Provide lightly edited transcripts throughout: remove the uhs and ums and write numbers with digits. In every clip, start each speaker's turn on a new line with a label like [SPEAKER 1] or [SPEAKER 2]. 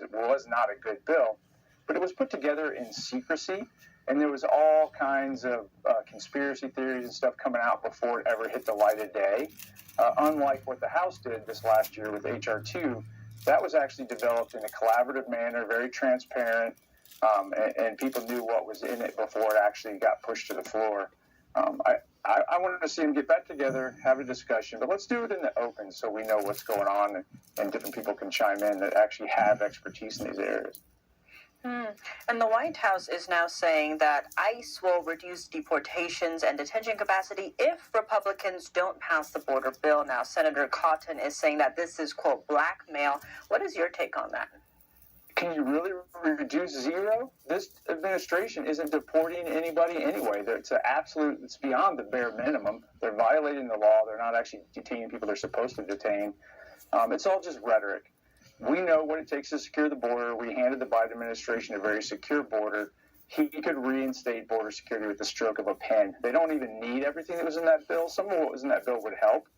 [SPEAKER 1] it was not a good bill, but it was put together in secrecy, and there was all kinds of conspiracy theories and stuff coming out before it ever hit the light of day. Unlike what the House did this last year with H.R. 2, that was actually developed in a collaborative manner, very transparent, and people knew what was in it before it actually got pushed to the floor. I wanted to see them get back together, have a discussion, but let's do it in the open so we know what's going on and different people can chime in that actually have expertise in these areas.
[SPEAKER 2] And the White House is now saying that ICE will reduce deportations and detention capacity if Republicans don't pass the border bill. Now, Senator Cotton is saying that this is, quote, blackmail. What is your take on that?
[SPEAKER 1] Can you really reduce zero? This administration isn't deporting anybody anyway. It's beyond the bare minimum. They're violating the law. They're not actually detaining people they're supposed to detain. It's all just rhetoric. We know what it takes to secure the border. We handed the Biden administration a very secure border. He could reinstate border security with the stroke of a pen. They don't even need everything that was in that bill. Some of what was in that bill would help,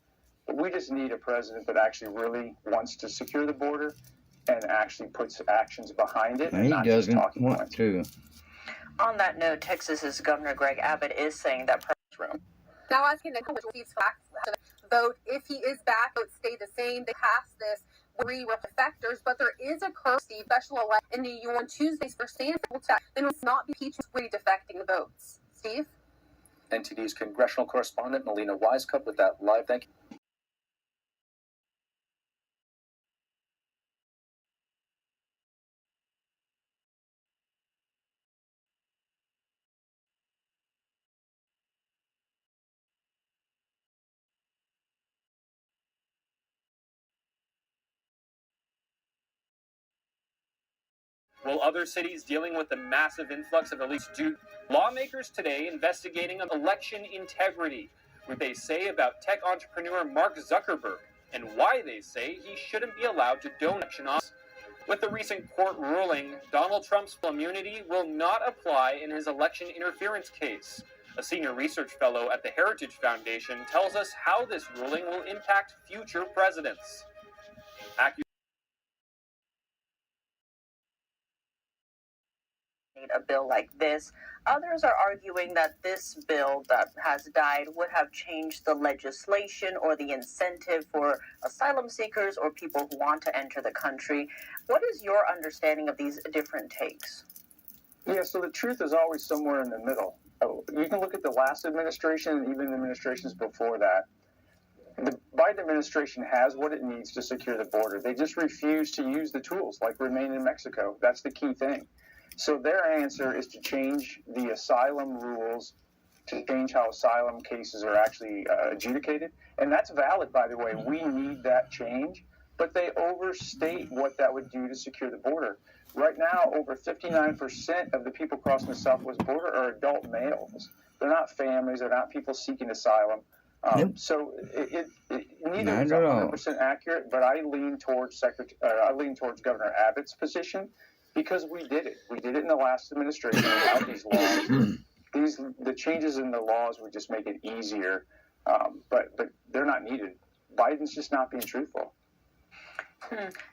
[SPEAKER 1] but we just need a president that actually really wants to secure the border and actually puts actions behind it.
[SPEAKER 3] He doesn't want to.
[SPEAKER 2] On that note, Texas's Governor Greg Abbott is saying that room.
[SPEAKER 4] Now asking the Congress to vote if he is back, votes stay the same. They passed this factors, but there is a curve, Steve, special election in New York on Tuesdays for Sanders. Then will not be impeachment defecting votes. Steve?
[SPEAKER 5] NTD's congressional correspondent Melina Wisecup with that live. Thank you.
[SPEAKER 6] While other cities dealing with the massive influx of elites do, lawmakers today investigating election integrity, what they say about tech entrepreneur Mark Zuckerberg, and why they say he shouldn't be allowed to donate. With the recent court ruling, Donald Trump's immunity will not apply in his election interference case. A senior research fellow at the Heritage Foundation tells us how this ruling will impact future presidents.
[SPEAKER 2] A bill like this. Others are arguing that this bill that has died would have changed the legislation or the incentive for asylum seekers or people who want to enter the country. What is your understanding of these different takes?
[SPEAKER 1] Yeah, so the truth is always somewhere in the middle. You can look at the last administration and even the administrations before that. The Biden administration has what it needs to secure the border. They just refuse to use the tools like remain in Mexico. That's the key thing. So their answer is to change the asylum rules, to change how asylum cases are actually adjudicated. And that's valid, by the way. We need that change. But they overstate what that would do to secure the border. Right now, over 59% of the people crossing the southwest border are adult males. They're not families. They're not people seeking asylum. So neither is 100% accurate, but I lean towards Governor Abbott's position. Because we did it. We did it in the last administration without these laws. The changes in the laws would just make it easier, but they're not needed. Biden's just not being truthful.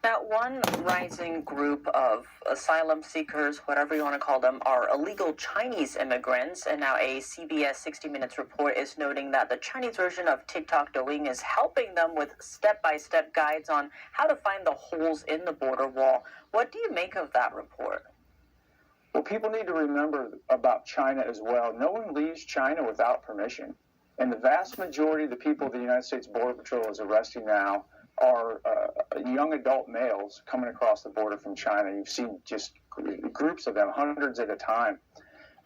[SPEAKER 2] Now, one rising group of asylum seekers, whatever you want to call them, are illegal Chinese immigrants. And now a CBS 60 Minutes report is noting that the Chinese version of TikTok Douyin is helping them with step-by-step guides on how to find the holes in the border wall. What do you make of that report?
[SPEAKER 1] Well, people need to remember about China as well. No one leaves China without permission. And the vast majority of the people the United States Border Patrol is arresting now are young adult males coming across the border from China. You've seen just groups of them, hundreds at a time.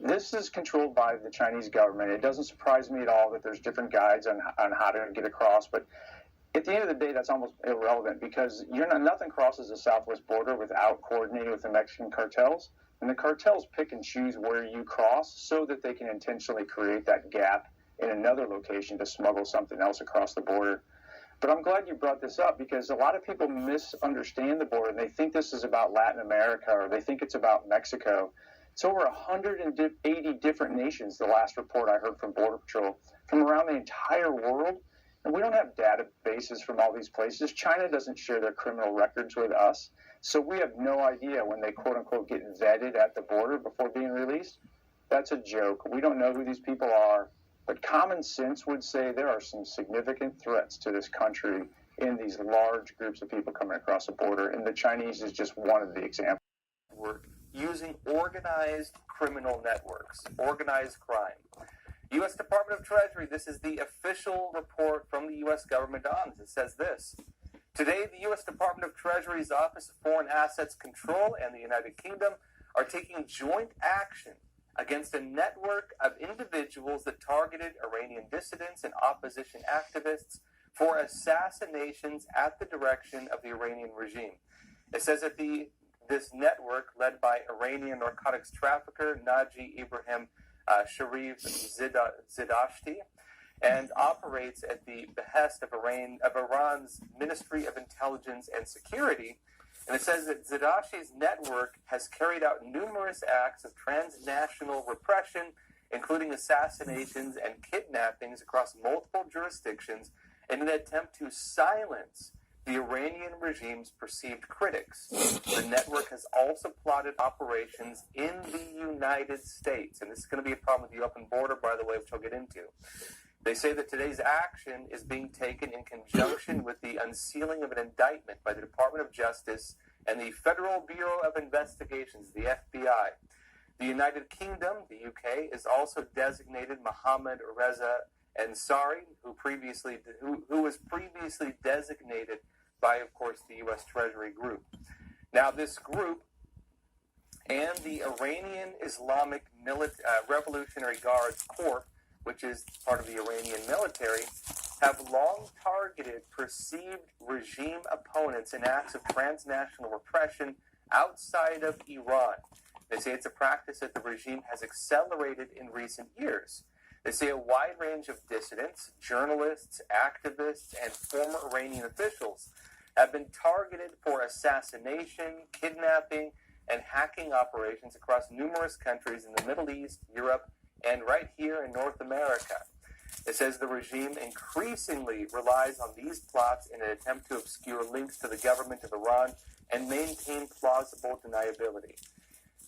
[SPEAKER 1] This is controlled by the Chinese government. It doesn't surprise me at all that there's different guides on how to get across, but at the end of the day, that's almost irrelevant because nothing crosses the southwest border without coordinating with the Mexican cartels. And the cartels pick and choose where you cross so that they can intentionally create that gap in another location to smuggle something else across the border. But I'm glad you brought this up because a lot of people misunderstand the border and they think this is about Latin America or they think it's about Mexico. It's over 180 different nations, the last report I heard from Border Patrol, from around the entire world. And we don't have databases from all these places. China doesn't share their criminal records with us. So we have no idea when they quote unquote get vetted at the border before being released. That's a joke. We don't know who these people are. But common sense would say there are some significant threats to this country in these large groups of people coming across the border. And the Chinese is just one of the examples.
[SPEAKER 3] We're using organized criminal networks, organized crime. U.S. Department of Treasury, this is the official report from the U.S. government on this. It says this. Today, the U.S. Department of Treasury's Office of Foreign Assets Control and the United Kingdom are taking joint action against a network of individuals that targeted Iranian dissidents and opposition activists for assassinations at the direction of the Iranian regime. It says that this network, led by Iranian narcotics trafficker Naji Ibrahim Sharif Zidashti, and operates at the behest of Iran's Ministry of Intelligence and Security. And it says that Zidashti's network has carried out numerous acts of transnational repression, including assassinations and kidnappings across multiple jurisdictions, in an attempt to silence the Iranian regime's perceived critics. The network has also plotted operations in the United States. And this is going to be a problem with the open border, by the way, which I'll get into. They say that today's action is being taken in conjunction with the unsealing of an indictment by the Department of Justice and the Federal Bureau of Investigations, the FBI. The United Kingdom, the UK, is also designated Mohammed Reza Ansari, who was previously designated by, of course, the U.S. Treasury Group. Now, this group and the Iranian Islamic Revolutionary Guards Corps, which is part of the Iranian military, have long targeted perceived regime opponents in acts of transnational repression outside of Iran. They say it's a practice that the regime has accelerated in recent years. They say a wide range of dissidents, journalists, activists, and former Iranian officials have been targeted for assassination, kidnapping, and hacking operations across numerous countries in the Middle East, Europe, and right here in North America. It says the regime increasingly relies on these plots in an attempt to obscure links to the government of Iran and maintain plausible deniability.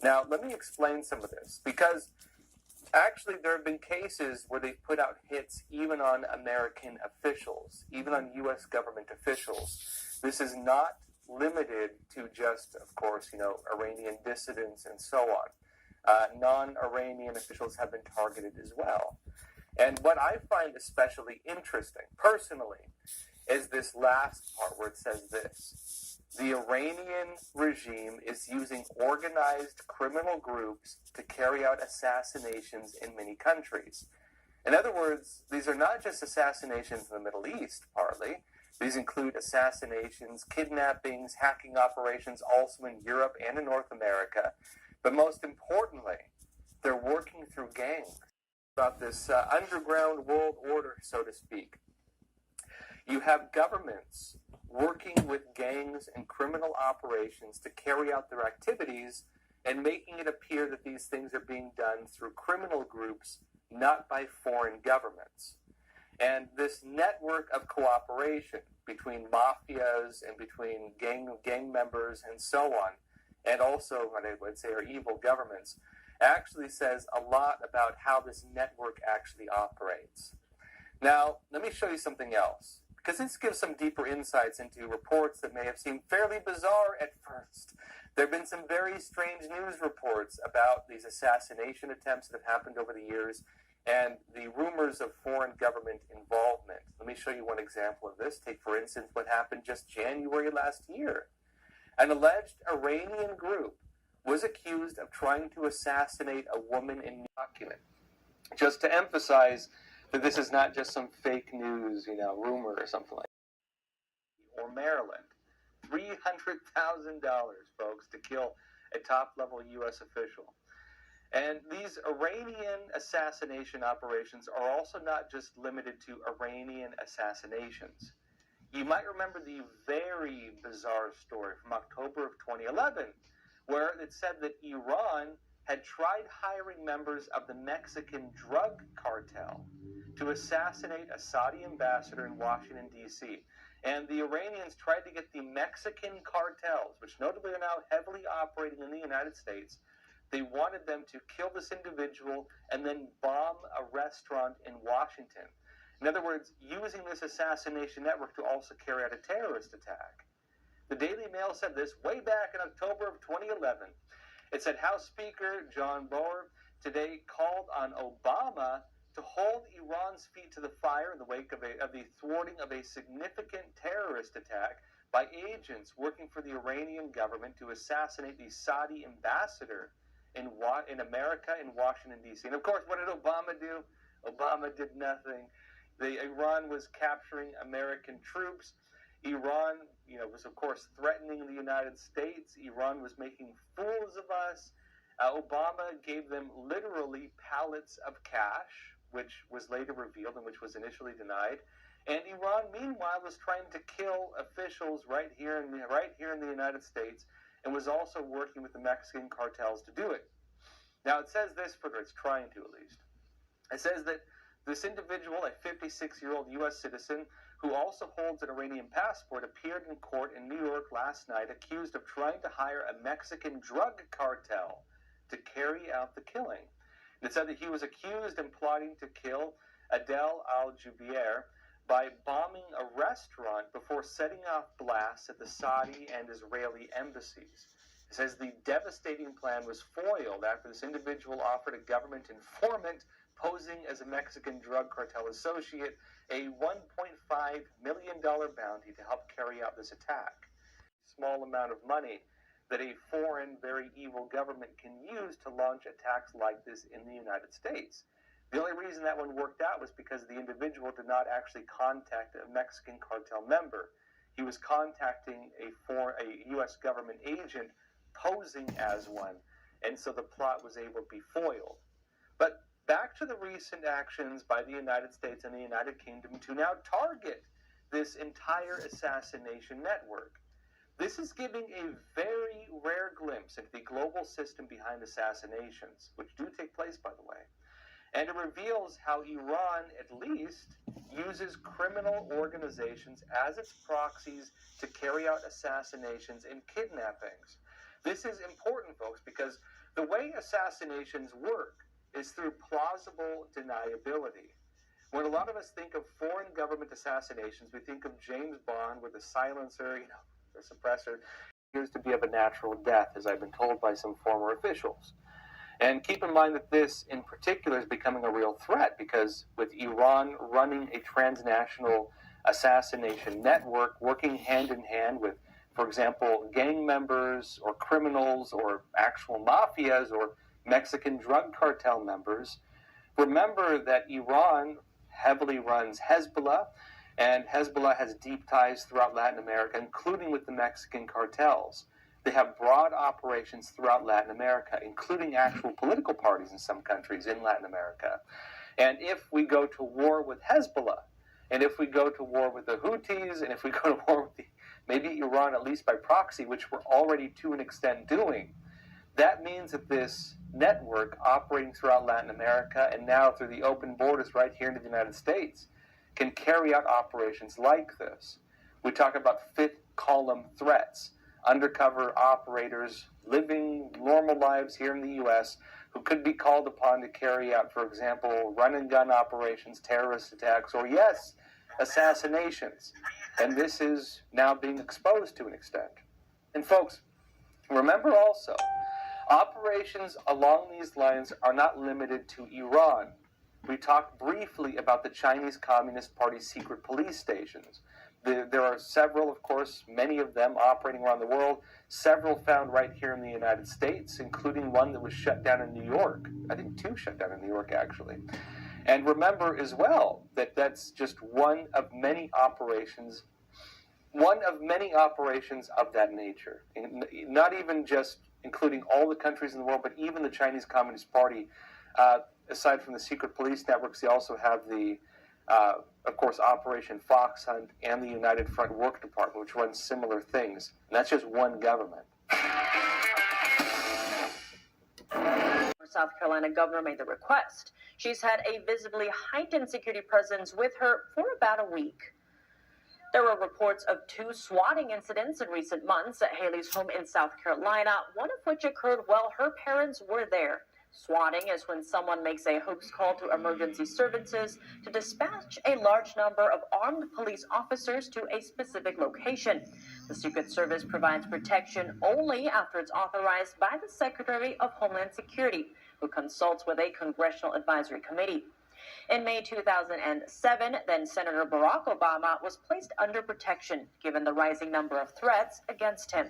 [SPEAKER 3] Now, let me explain some of this, because actually there have been cases where they've put out hits even on American officials, even on U.S. government officials. This is not limited to just, of course, Iranian dissidents and so on. Non-Iranian officials have been targeted as well. And what I find especially interesting, personally, is this last part where it says this. The Iranian regime is using organized criminal groups to carry out assassinations in many countries. In other words, these are not just assassinations in the Middle East, partly. These include assassinations, kidnappings, hacking operations also in Europe and in North America. But most importantly, they're working through gangs. About this underground world order, so to speak. You have governments working with gangs and criminal operations to carry out their activities and making it appear that these things are being done through criminal groups, not by foreign governments. And this network of cooperation between mafias and between gang members and so on, and also what I would say are evil governments, actually says a lot about how this network actually operates. Now, let me show you something else, because this gives some deeper insights into reports that may have seemed fairly bizarre at first. There have been some very strange news reports about these assassination attempts that have happened over the years and the rumors of foreign government involvement. Let me show you one example of this. Take, for instance, what happened just January last year. An alleged Iranian group was accused of trying to assassinate a woman in document. Just to emphasize that this is not just some fake news, rumor or something like that. Or Maryland, $300,000, folks, to kill a top-level U.S. official. And these Iranian assassination operations are also not just limited to Iranian assassinations. You might remember the very bizarre story from October of 2011, where it said that Iran had tried hiring members of the Mexican drug cartel to assassinate a Saudi ambassador in Washington, D.C. And the Iranians tried to get the Mexican cartels, which notably are now heavily operating in the United States. They wanted them to kill this individual and then bomb a restaurant in Washington. In other words, using this assassination network to also carry out a terrorist attack. The Daily Mail said this way back in October of 2011. It said House Speaker John Boehner today called on Obama to hold Iran's feet to the fire in the wake of the thwarting of a significant terrorist attack by agents working for the Iranian government to assassinate the Saudi ambassador in America, in Washington, D.C. And of course, what did Obama do? Obama did nothing. Iran was capturing American troops. Iran, was of course threatening the United States. Iran was making fools of us. Obama gave them literally pallets of cash, which was later revealed and which was initially denied. And Iran, meanwhile, was trying to kill officials right here in the United States, and was also working with the Mexican cartels to do it. Now it says this, further, it's trying to at least. It says that this individual, a 56-year-old U.S. citizen who also holds an Iranian passport, appeared in court in New York last night accused of trying to hire a Mexican drug cartel to carry out the killing. It said that he was accused and plotting to kill Adel al-Jubeir by bombing a restaurant before setting off blasts at the Saudi and Israeli embassies. It says the devastating plan was foiled after this individual offered a government informant posing as a Mexican drug cartel associate a $1.5 million bounty to help carry out this attack. Small amount of money that a foreign, very evil government can use to launch attacks like this in the United States. The only reason that one worked out was because the individual did not actually contact a Mexican cartel member. He was contacting a U.S. government agent posing as one, and so the plot was able to be foiled. But back to the recent actions by the United States and the United Kingdom to now target this entire assassination network. This is giving a very rare glimpse into the global system behind assassinations, which do take place, by the way. And it reveals how Iran, at least, uses criminal organizations as its proxies to carry out assassinations and kidnappings. This is important, folks, because the way assassinations work is through plausible deniability. When a lot of us think of foreign government assassinations, we think of James Bond with a silencer, the suppressor, appears to be of a natural death, as I've been told by some former officials. And keep in mind that this, in particular, is becoming a real threat because with Iran running a transnational assassination network, working hand in hand with, for example, gang members or criminals or actual mafias or Mexican drug cartel members, remember that Iran heavily runs Hezbollah, and Hezbollah has deep ties throughout Latin America, including with the Mexican cartels. They have broad operations throughout Latin America, including actual political parties in some countries in Latin America. And if we go to war with Hezbollah, and if we go to war with the Houthis, and if we go to war with maybe Iran, at least by proxy, which we're already to an extent doing, that means that this network operating throughout Latin America and now through the open borders right here in the United States can carry out operations like this. We talk about fifth column threats, undercover operators living normal lives here in the U.S. who could be called upon to carry out, for example, run-and-gun operations, terrorist attacks, or yes, assassinations. And this is now being exposed to an extent. And folks, remember also, operations along these lines are not limited to Iran. We talked briefly about the Chinese Communist Party's secret police stations. There are several, of course, many of them operating around the world, several found right here in the United States, including one that was shut down in New York. I think 2 shut down in New York, actually. And remember as well that that's just one of many operations of that nature. Not even just including all the countries in the world, but even the Chinese Communist Party. Aside from the secret police networks, they also have the of course, Operation Fox Hunt and the United Front Work Department, which runs similar things. And that's just one government.
[SPEAKER 2] South Carolina governor made the request. She's had a visibly heightened security presence with her for about a week. There were reports of 2 swatting incidents in recent months at Haley's home in South Carolina, one of which occurred while her parents were there. Swatting is when someone makes a hoax call to emergency services to dispatch a large number of armed police officers to a specific location. The Secret Service provides protection only after it's authorized by the Secretary of Homeland Security, who consults with a Congressional Advisory Committee. In May 2007, then Senator Barack Obama was placed under protection, given the rising number of threats against him.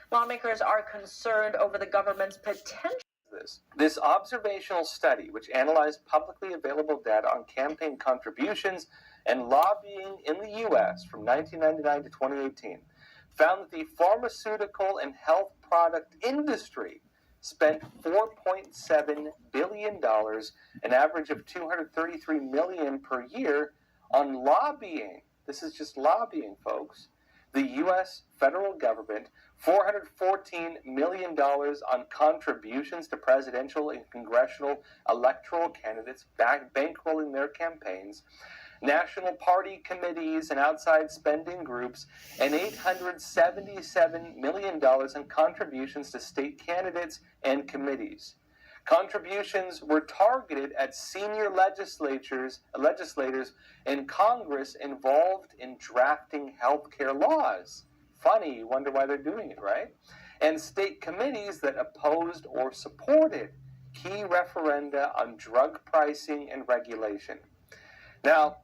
[SPEAKER 2] Lawmakers are concerned over the government's potential.
[SPEAKER 3] This observational study, which analyzed publicly available data on campaign contributions and lobbying in the U.S. from 1999 to 2018, found that the pharmaceutical and health product industry spent $4.7 billion, an average of $233 million per year, on lobbying. This is just lobbying, folks. The U.S. federal government, $414 million on contributions to presidential and congressional electoral candidates, bankrolling their campaigns, national party committees and outside spending groups, and $877 million in contributions to state candidates and committees. Contributions were targeted at senior legislators in Congress involved in drafting healthcare laws. Funny, you wonder why they're doing it, right? And state committees that opposed or supported key referenda on drug pricing and regulation. Now,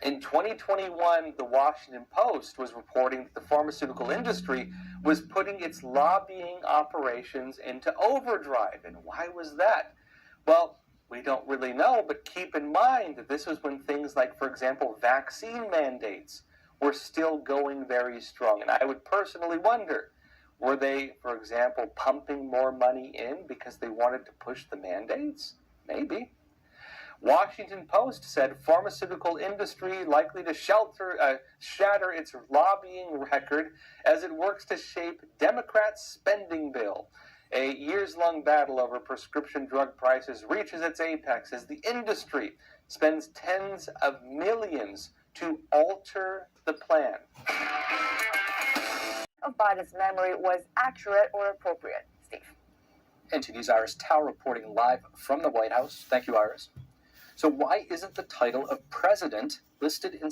[SPEAKER 3] in 2021, the Washington Post was reporting that the pharmaceutical industry was putting its lobbying operations into overdrive. And why was that? Well, we don't really know, but keep in mind that this was when things like, for example, vaccine mandates were still going very strong. And I would personally wonder, were they, for example, pumping more money in because they wanted to push the mandates? Maybe. Washington Post said pharmaceutical industry likely to shatter its lobbying record as it works to shape Democrats' spending bill. A years-long battle over prescription drug prices reaches its apex as the industry spends tens of millions to alter the plan.
[SPEAKER 7] Of Biden's memory was accurate or appropriate. Steve.
[SPEAKER 5] NTD's Iris Tao reporting live from the White House. Thank you, Iris. So why isn't the title of president listed in